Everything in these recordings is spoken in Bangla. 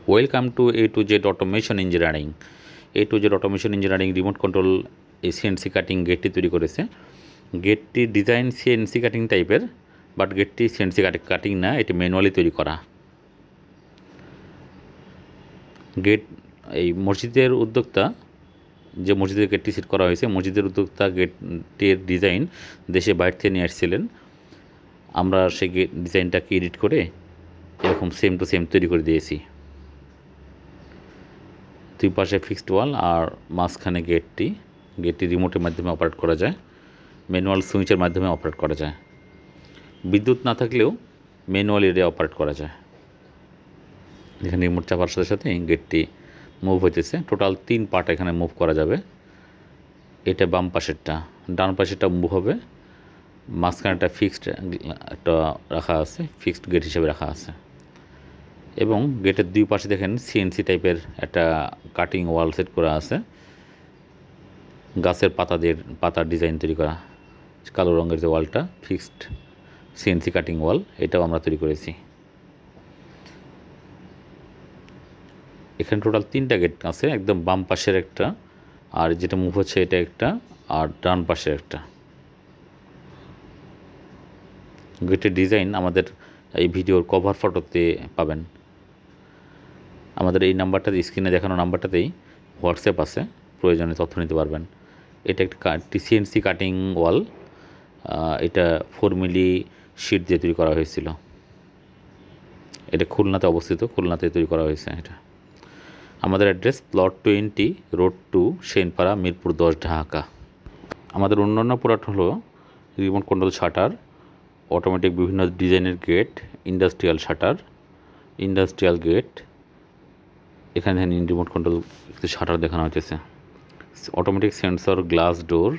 Welcome to A to Z automation engineering. A to Z automation engineering remote control এই সিএনসি কাটিং গেটটি তৈরি করেছে। গেটটি ডিজাইন সিএনসি কাটিং টাইপের, বাট গেটটি সিএনসি কাটিং না, এটি ম্যানুয়ালি তৈরি করা। গেট এই মসজিদের উদ্যোক্তা, যে মসজিদের গেটটি সেট করা হয়েছে, মসজিদের উদ্যোক্তা গেটটির ডিজাইন দেশে বাইরে থেকে নিয়ে আসছিলেন। আমরা সেই গেট ডিজাইনটাকে এডিট করে এরকম সেম টু সেম তৈরি করে দিয়েছি। দুই পাশে ফিক্সড ওয়াল আর মাঝখানে গেটটি রিমোটের মাধ্যমে অপারেট করা যায়, ম্যানুয়াল সুইচের মাধ্যমে অপারেট করা যায়। বিদ্যুৎ না থাকলেও ম্যানুয়ালি এটা অপারেট করা যায়। এখানে রিমোট চাপার সাথে সাথে গেটটি মুভ হইতেছে। টোটাল 3 পার্ট এখানে মুভ করা যাবে। এটা বাম পাশেরটা, ডান পাশেরটা মুভ হবে, মাঝখানেটা ফিক্সড একটা রাখা আছে, ফিক্সড গেট হিসেবে রাখা আছে। এবং গেটের দুই পাশে দেখেন সিএনসি টাইপের একটা কাটিং ওয়াল সেট করা আছে, গাছের পাতার ডিজাইন তৈরি করা। কালো রঙের যে ওয়ালটা ফিক্সড সিএনসি কাটিং ওয়াল, এটাও আমরা তৈরি করেছি। এখানে টোটাল 3টা গেট আছে, একদম বাম পাশের একটা, আর যেটা মুভ হচ্ছে এটা একটা, আর ডান পাশের একটা। গেটের ডিজাইন আমাদের এই ভিডিওর কভার ফটোতে পাবেন। আমাদের এই নাম্বারটাতে, স্ক্রিনে দেখানো নাম্বারটাতেই হোয়াটসঅ্যাপ আছে, প্রয়োজনে তথ্য নিতে পারবেন। এটা একটা সিএনসি কাটিং ওয়াল, এটা 4 মিলি শিট দিয়ে তৈরি করা হয়েছিল। এটা খুলনাতে অবস্থিত, খুলনাতে তৈরি করা হয়েছে এটা। আমাদের address plot 20, road 2, Senpara, Mirpur 10, Dhaka. আমাদের অন্যান্য প্রোডাক্ট হলো রিমোট কন্ট্রোল শাটার, অটোমেটিক বিভিন্ন ডিজাইনের gate, industrial shutter, industrial gate. এখানে রিমোট কন্ট্রোল শাটার দেখানো হয়েছে, অটোমেটিক সেন্সর, গ্লাস ডোর।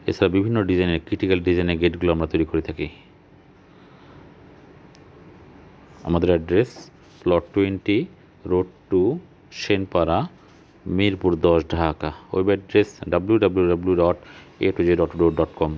এছাড়া বিভিন্ন ডিজাইনের ক্রিটিক্যাল ডিজাইনের গেটগুলো আমরা তৈরি করে থাকি। আমাদের address plot 20, road 2, Senpara, Mirpur 10, Dhaka. Web address www.a2z.com।